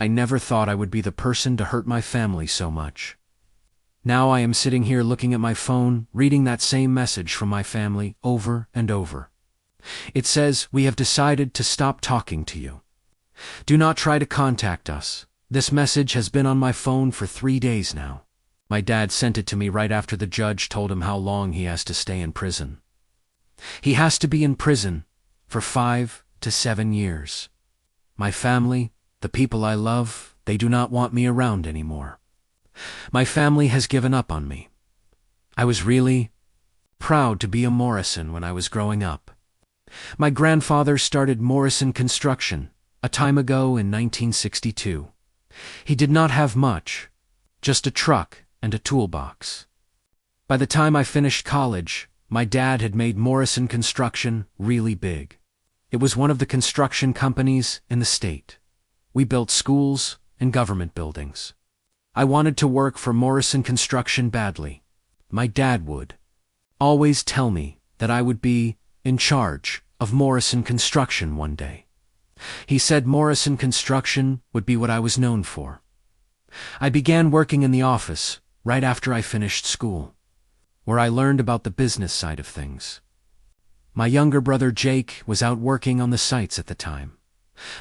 I never thought I would be the person to hurt my family so much. Now I am sitting here looking at my phone, reading that same message from my family over and over. It says, "We have decided to stop talking to you. Do not try to contact us." This message has been on my phone for 3 days now. My dad sent it to me right after the judge told him how long he has to stay in prison. He has to be in prison for 5 to 7 years. My family, the people I love, they do not want me around anymore. My family has given up on me. I was really proud to be a Morrison when I was growing up. My grandfather started Morrison Construction a time ago in 1962. He did not have much, just a truck and a toolbox. By the time I finished college, my dad had made Morrison Construction really big. It was one of the construction companies in the state. We built schools and government buildings. I wanted to work for Morrison Construction badly. My dad would always tell me that I would be in charge of Morrison Construction one day. He said Morrison Construction would be what I was known for. I began working in the office right after I finished school, where I learned about the business side of things. My younger brother Jake was out working on the sites at the time.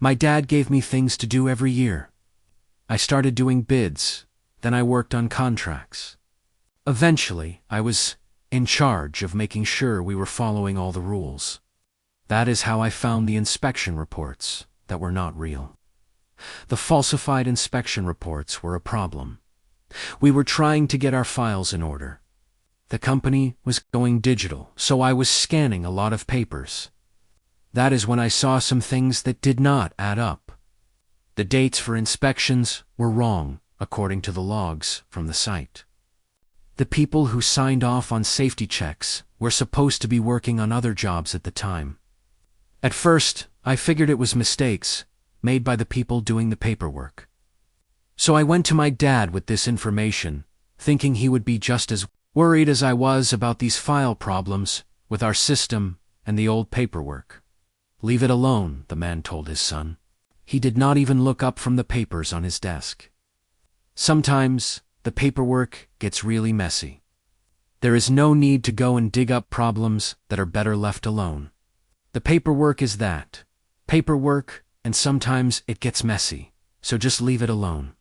My dad gave me things to do every year. I started doing bids, then I worked on contracts. Eventually, I was in charge of making sure we were following all the rules. That is how I found the inspection reports that were not real. The falsified inspection reports were a problem. We were trying to get our files in order. The company was going digital, so I was scanning a lot of papers. That is when I saw some things that did not add up. The dates for inspections were wrong, according to the logs from the site. The people who signed off on safety checks were supposed to be working on other jobs at the time. At first, I figured it was mistakes made by the people doing the paperwork. So I went to my dad with this information, thinking he would be just as worried as I was about these file problems with our system and the old paperwork. "Leave it alone," the man told his son. He did not even look up from the papers on his desk. Sometimes, the paperwork gets really messy. There is no need to go and dig up problems that are better left alone. The paperwork is that. Paperwork, and sometimes it gets messy, so just leave it alone.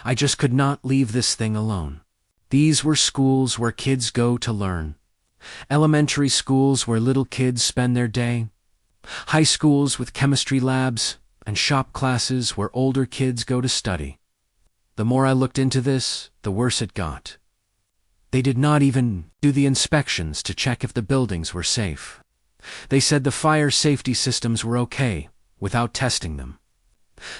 I just could not leave this thing alone. These were schools where kids go to learn. Elementary schools where little kids spend their day. High schools with chemistry labs, and shop classes where older kids go to study. The more I looked into this, the worse it got. They did not even do the inspections to check if the buildings were safe. They said the fire safety systems were okay, without testing them.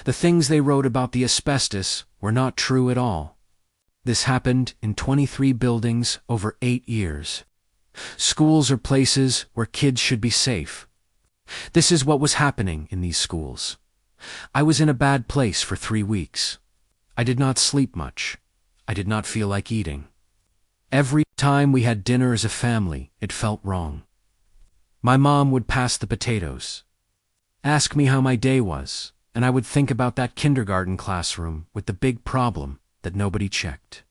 The things they wrote about the asbestos were not true at all. This happened in 23 buildings over 8 years. Schools are places where kids should be safe. This is what was happening in these schools. I was in a bad place for 3 weeks. I did not sleep much. I did not feel like eating. Every time we had dinner as a family, it felt wrong. My mom would pass the potatoes, ask me how my day was, and I would think about that kindergarten classroom with the big problem that nobody checked.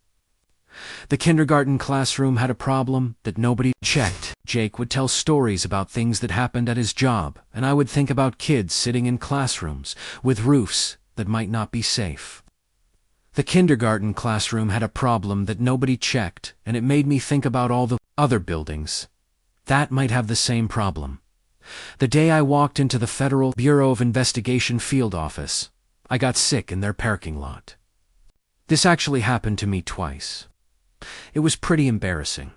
The kindergarten classroom had a problem that nobody checked. Jake would tell stories about things that happened at his job, and I would think about kids sitting in classrooms with roofs that might not be safe. The kindergarten classroom had a problem that nobody checked, and it made me think about all the other buildings that might have the same problem. The day I walked into the Federal Bureau of Investigation field office, I got sick in their parking lot. This actually happened to me twice. It was pretty embarrassing.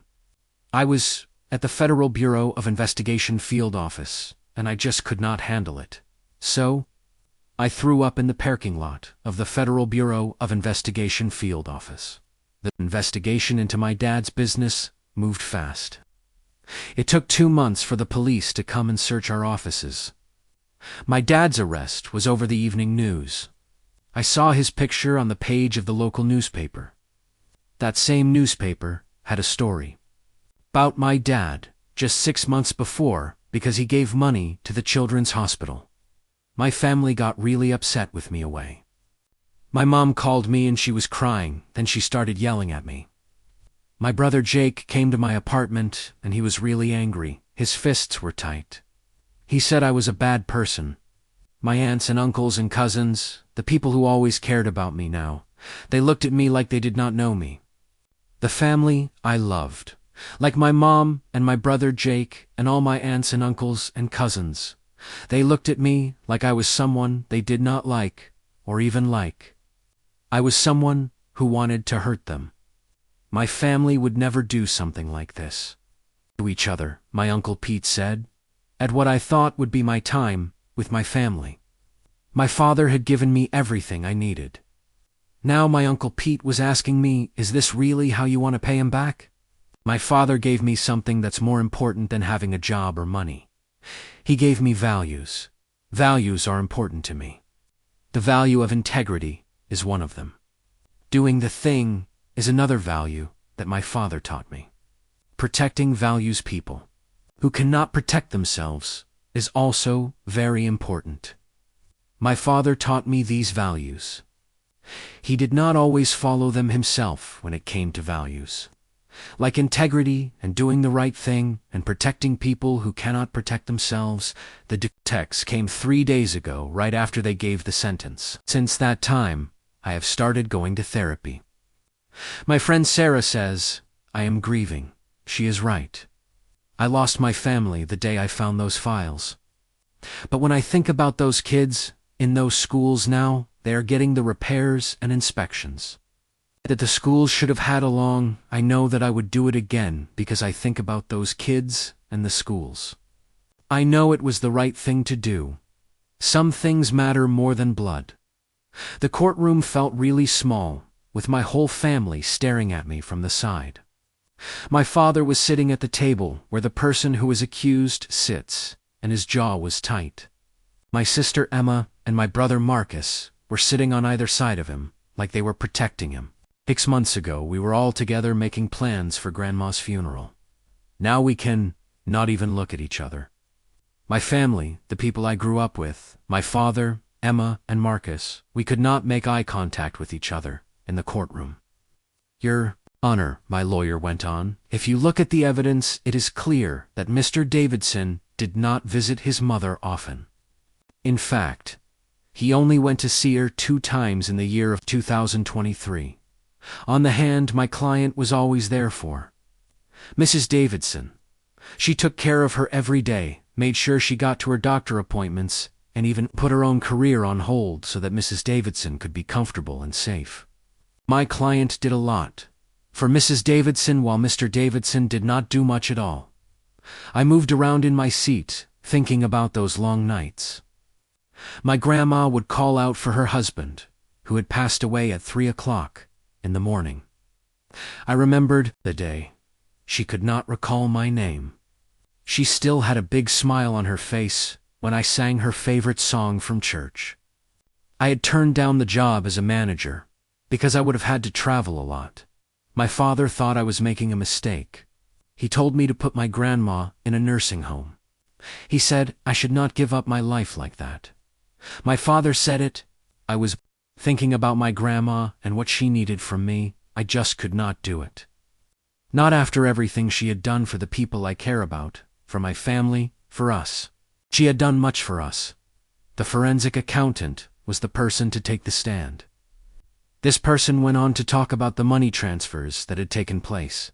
I was at the Federal Bureau of Investigation field office, and I just could not handle it. So, I threw up in the parking lot of the Federal Bureau of Investigation field office. The investigation into my dad's business moved fast. It took 2 months for the police to come and search our offices. My dad's arrest was over the evening news. I saw his picture on the page of the local newspaper. That same newspaper had a story about my dad just 6 months before because he gave money to the children's hospital. My family got really upset with me away. My mom called me and she was crying, then she started yelling at me. My brother Jake came to my apartment and he was really angry. His fists were tight. He said I was a bad person. My aunts and uncles and cousins, the people who always cared about me now, they looked at me like they did not know me. The family I loved, like my mom and my brother Jake and all my aunts and uncles and cousins, they looked at me like I was someone they did not like or even like. I was someone who wanted to hurt them. My family would never do something like this to each other, my Uncle Pete said, at what I thought would be my time with my family. My father had given me everything I needed. Now my Uncle Pete was asking me, is this really how you want to pay him back? My father gave me something that's more important than having a job or money. He gave me values. Values are important to me. The value of integrity is one of them. Doing the thing is another value that my father taught me. Protecting values people who cannot protect themselves is also very important. My father taught me these values. He did not always follow them himself when it came to values. Like integrity and doing the right thing and protecting people who cannot protect themselves, the text came 3 days ago, right after they gave the sentence. Since that time, I have started going to therapy. My friend Sarah says, I am grieving. She is right. I lost my family the day I found those files. But when I think about those kids in those schools now, they are getting the repairs and inspections that the schools should have had along. I know that I would do it again because I think about those kids and the schools. I know it was the right thing to do. Some things matter more than blood. The courtroom felt really small, with my whole family staring at me from the side. My father was sitting at the table where the person who was accused sits, and his jaw was tight. My sister Emma and my brother Marcus were sitting on either side of him, like they were protecting him. 6 months ago, we were all together making plans for Grandma's funeral. Now we can not even look at each other. My family, the people I grew up with, my father, Emma, and Marcus, we could not make eye contact with each other in the courtroom. Your Honor, my lawyer went on, if you look at the evidence, it is clear that Mr. Davidson did not visit his mother often. In fact, he only went to see her 2 times in the year of 2023. On the hand my client was always there for. Mrs. Davidson. She took care of her every day, made sure she got to her doctor appointments, and even put her own career on hold so that Mrs. Davidson could be comfortable and safe. My client did a lot for Mrs. Davidson while Mr. Davidson did not do much at all. I moved around in my seat, thinking about those long nights. My grandma would call out for her husband, who had passed away at 3 o'clock in the morning. I remembered the day. She could not recall my name. She still had a big smile on her face when I sang her favorite song from church. I had turned down the job as a manager because I would have had to travel a lot. My father thought I was making a mistake. He told me to put my grandma in a nursing home. He said I should not give up my life like that. My father said it. I was thinking about my grandma and what she needed from me. I just could not do it. Not after everything she had done for the people I care about, for my family, for us. She had done much for us. The forensic accountant was the person to take the stand. This person went on to talk about the money transfers that had taken place.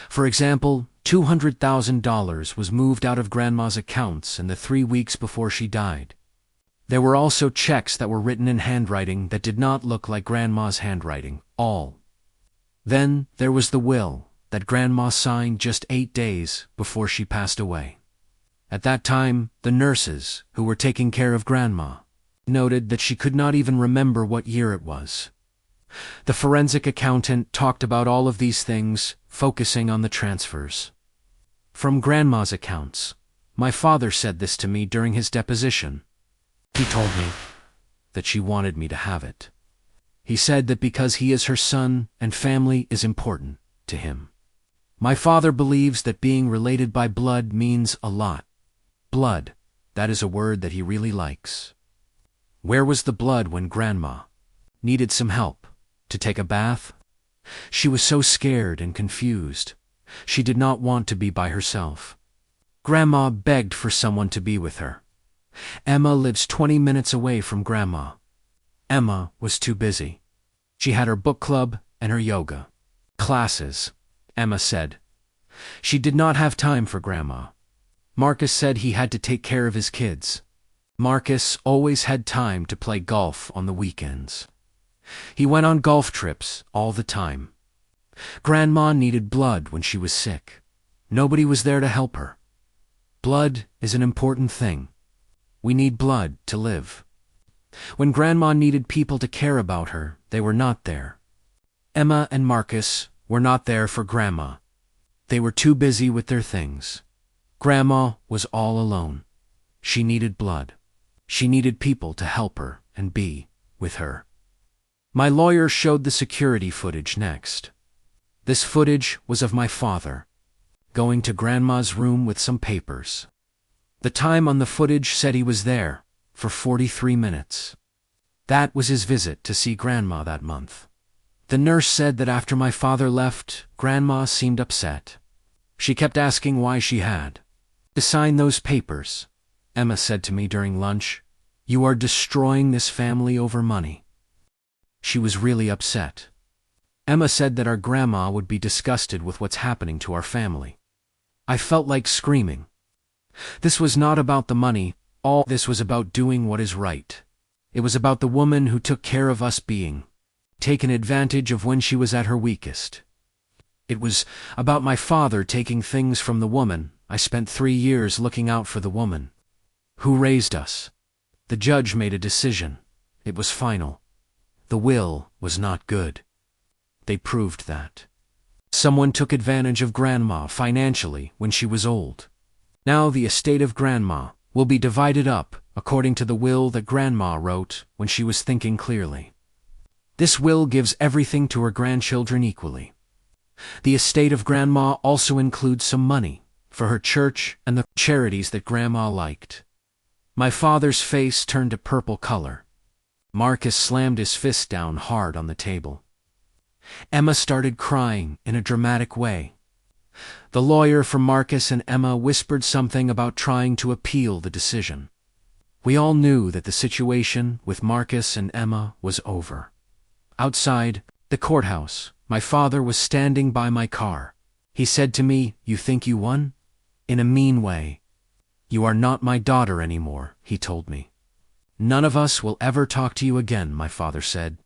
For example, $200,000 was moved out of Grandma's accounts in the 3 weeks before she died. There were also checks that were written in handwriting that did not look like Grandma's handwriting, all. Then there was the will that Grandma signed just 8 days before she passed away. At that time, the nurses who were taking care of Grandma noted that she could not even remember what year it was. The forensic accountant talked about all of these things, focusing on the transfers. From Grandma's accounts, my father said this to me during his deposition. He told me that she wanted me to have it. He said that because he is her son and family is important to him. My father believes that being related by blood means a lot. Blood, that is a word that he really likes. Where was the blood when Grandma needed some help, to take a bath. She was so scared and confused. She did not want to be by herself. Grandma begged for someone to be with her. Emma lives 20 minutes away from Grandma. Emma was too busy. She had her book club and her yoga classes, Emma said. She did not have time for Grandma. Marcus said he had to take care of his kids. Marcus always had time to play golf on the weekends. He went on golf trips all the time. Grandma needed blood when she was sick. Nobody was there to help her. Blood is an important thing. We need blood to live. When Grandma needed people to care about her, they were not there. Emma and Marcus were not there for Grandma. They were too busy with their things. Grandma was all alone. She needed blood. She needed people to help her and be with her. My lawyer showed the security footage next. This footage was of my father going to Grandma's room with some papers. The time on the footage said he was there for 43 minutes. That was his visit to see Grandma that month. The nurse said that after my father left, Grandma seemed upset. She kept asking why she had to sign those papers. Emma said to me during lunch, "You are destroying this family over money." She was really upset. Emma said that our grandma would be disgusted with what's happening to our family. I felt like screaming. This was not about the money. All this was about doing what is right. It was about the woman who took care of us being taken advantage of when she was at her weakest. It was about my father taking things from the woman. I spent 3 years looking out for the woman who raised us. The judge made a decision. It was final. The will was not good. They proved that. Someone took advantage of Grandma financially when she was old. Now the estate of Grandma will be divided up according to the will that Grandma wrote when she was thinking clearly. This will gives everything to her grandchildren equally. The estate of Grandma also includes some money for her church and the charities that Grandma liked. My father's face turned a purple color. Marcus slammed his fist down hard on the table. Emma started crying in a dramatic way. The lawyer for Marcus and Emma whispered something about trying to appeal the decision. We all knew that the situation with Marcus and Emma was over. Outside the courthouse, my father was standing by my car. He said to me, "You think you won?" In a mean way. "You are not my daughter anymore," he told me. "None of us will ever talk to you again," my father said.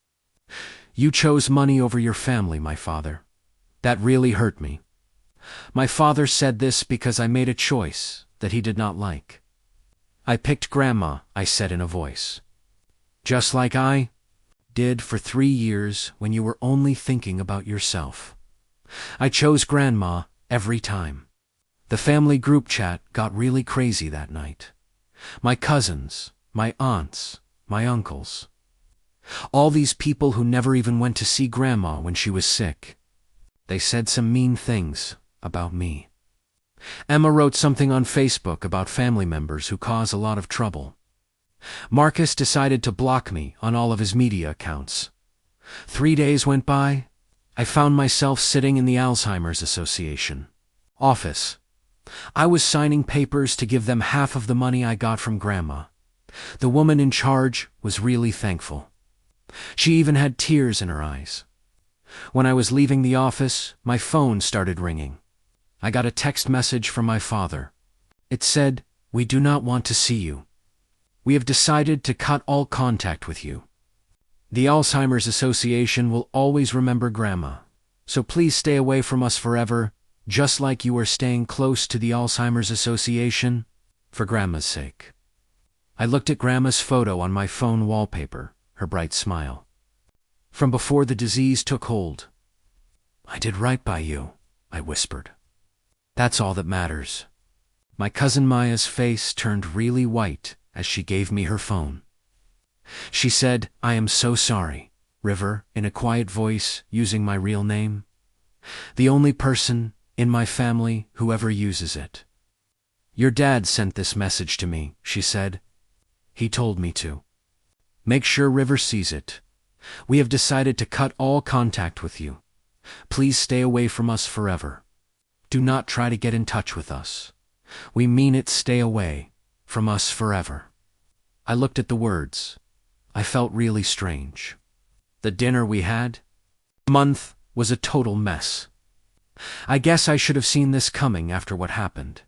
"You chose money over your family, my father." That really hurt me. My father said this because I made a choice that he did not like. "I picked Grandma," I said in a voice. "Just like I did for 3 years when you were only thinking about yourself. I chose Grandma every time." The family group chat got really crazy that night. My cousins, my aunts, my uncles. All these people who never even went to see Grandma when she was sick. They said some mean things about me. Emma wrote something on Facebook about family members who cause a lot of trouble. Marcus decided to block me on all of his media accounts. 3 days went by. I found myself sitting in the Alzheimer's Association office. I was signing papers to give them half of the money I got from Grandma. The woman in charge was really thankful. She even had tears in her eyes. When I was leaving the office, my phone started ringing. I got a text message from my father. It said, "We do not want to see you. We have decided to cut all contact with you. The Alzheimer's Association will always remember Grandma, so please stay away from us forever, just like you are staying close to the Alzheimer's Association, for Grandma's sake." I looked at Grandma's photo on my phone wallpaper, her bright smile. From before the disease took hold. "I did right by you," I whispered. "That's all that matters." My cousin Maya's face turned really white as she gave me her phone. She said, "I am so sorry, River," in a quiet voice, using my real name. "The only person in my family who ever uses it. Your dad sent this message to me," she said. "He told me to. Make sure River sees it, We have decided to cut all contact with you. Please stay away from us forever. Do not try to get in touch with us. We mean it, stay away from us forever. I looked at the words. I felt really strange. The dinner we had, month, was a total mess. I guess I should have seen this coming after what happened.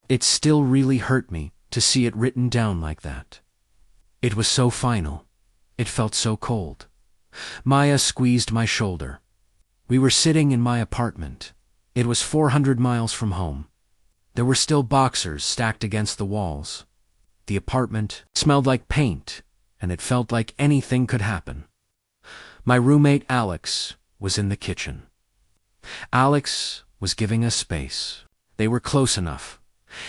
It still really hurt me to see it written down like that. It was so final. It felt so cold. Maya squeezed my shoulder. We were sitting in my apartment. It was 400 miles from home. There were still boxers stacked against the walls. The apartment smelled like paint, and it felt like anything could happen. My roommate Alex was in the kitchen. Alex was giving us space. They were close enough.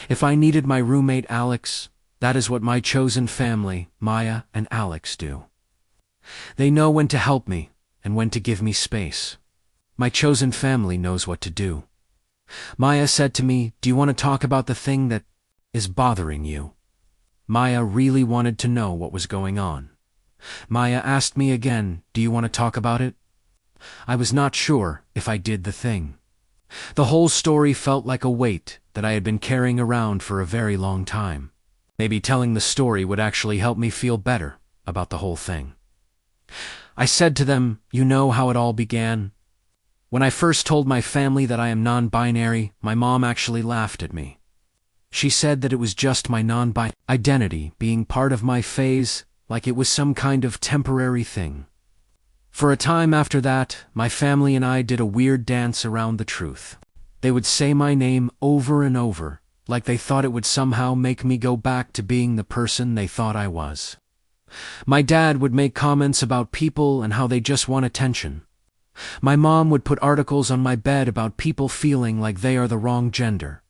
If I needed my roommate Alex, that is what my chosen family, Maya and Alex, do. They know when to help me and when to give me space. My chosen family knows what to do. Maya said to me, "Do you want to talk about the thing that is bothering you?" Maya really wanted to know what was going on. Maya asked me again, "Do you want to talk about it?" I was not sure if I did the thing. The whole story felt like a weight that I had been carrying around for a very long time. Maybe telling the story would actually help me feel better about the whole thing. I said to them, "You know how it all began? When I first told my family that I am non-binary, my mom actually laughed at me. She said that it was just my non-binary identity being part of my phase, like it was some kind of temporary thing. For a time after that, my family and I did a weird dance around the truth. They would say my name over and over, like they thought it would somehow make me go back to being the person they thought I was. My dad would make comments about people and how they just want attention. My mom would put articles on my bed about people feeling like they are the wrong gender.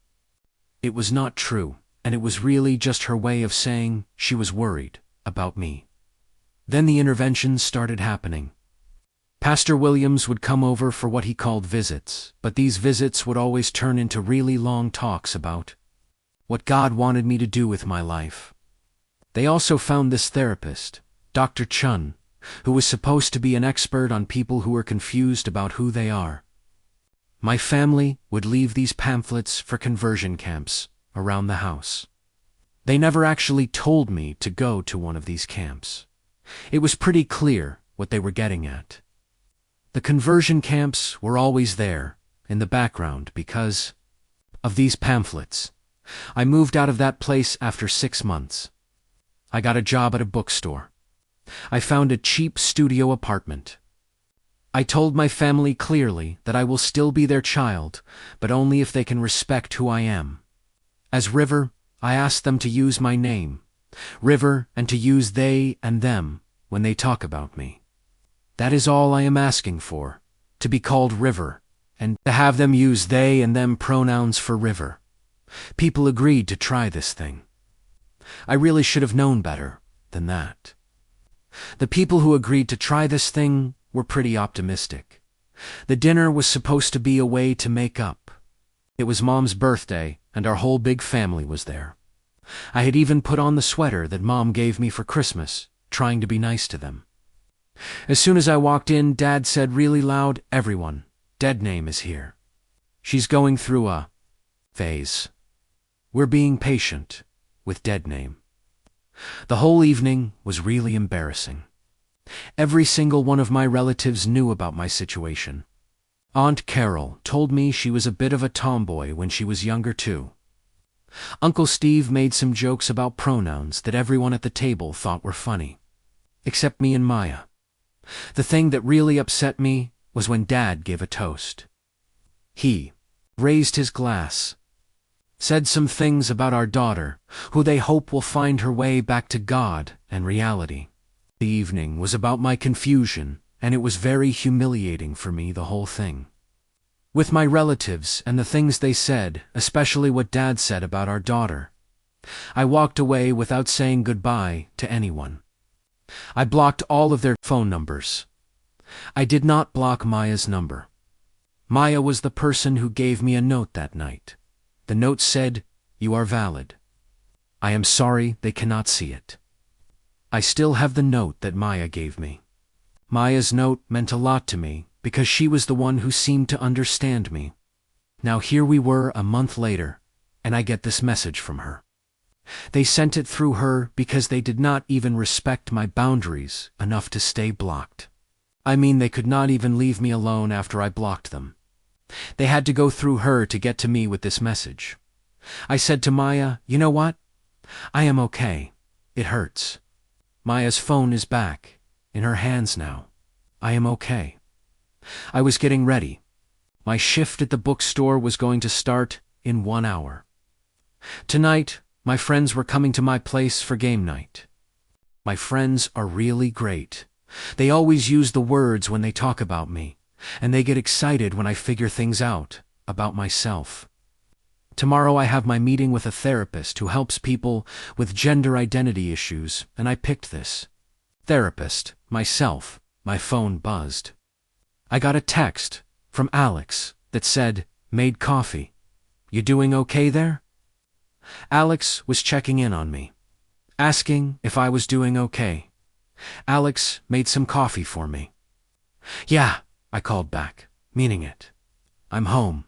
It was not true, and it was really just her way of saying she was worried about me. Then the interventions started happening. Pastor Williams would come over for what he called visits, but these visits would always turn into really long talks about what God wanted me to do with my life. They also found this therapist, Dr. Chun, who was supposed to be an expert on people who are confused about who they are. My family would leave these pamphlets for conversion camps around the house. They never actually told me to go to one of these camps. It was pretty clear what they were getting at. The conversion camps were always there, in the background, because of these pamphlets. I moved out of that place after 6 months. I got a job at a bookstore. I found a cheap studio apartment. I told my family clearly that I will still be their child, but only if they can respect who I am. As River, I asked them to use my name, River, and to use they and them when they talk about me. That is all I am asking for, to be called River, and to have them use they and them pronouns for River. People agreed to try this thing. I really should have known better than that. The people who agreed to try this thing were pretty optimistic. The dinner was supposed to be a way to make up. It was Mom's birthday, and our whole big family was there. I had even put on the sweater that Mom gave me for Christmas, trying to be nice to them. As soon as I walked in, Dad said really loud, "Everyone, Dead Name is here. She's going through a phase. We're being patient with Dead Name." The whole evening was really embarrassing. Every single one of my relatives knew about my situation. Aunt Carol told me she was a bit of a tomboy when she was younger too. Uncle Steve made some jokes about pronouns that everyone at the table thought were funny, except me and Maya. The thing that really upset me was when Dad gave a toast. He raised his glass, said some things about our daughter, who they hope will find her way back to God and reality. The evening was about my confusion, and it was very humiliating for me, the whole thing. With my relatives and the things they said, especially what Dad said about our daughter, I walked away without saying goodbye to anyone. I blocked all of their phone numbers. I did not block Maya's number. Maya was the person who gave me a note that night. The note said, "You are valid. I am sorry they cannot see it." I still have the note that Maya gave me. Maya's note meant a lot to me because she was the one who seemed to understand me. Now here we were a month later, and I get this message from her. They sent it through her because they did not even respect my boundaries enough to stay blocked. I mean, they could not even leave me alone after I blocked them. They had to go through her to get to me with this message. I said to Maya, "You know what? I am okay. It hurts." Maya's phone is back, in her hands now. I am okay. I was getting ready. My shift at the bookstore was going to start in 1 hour. Tonight, my friends were coming to my place for game night. My friends are really great. They always use the words when they talk about me, and they get excited when I figure things out about myself. Tomorrow I have my meeting with a therapist who helps people with gender identity issues, and I picked this. Therapist, myself. My phone buzzed. I got a text from Alex that said, "Made coffee. You doing okay there?" Alex was checking in on me, asking if I was doing okay. Alex made some coffee for me. "Yeah," I called back, meaning it. "I'm home."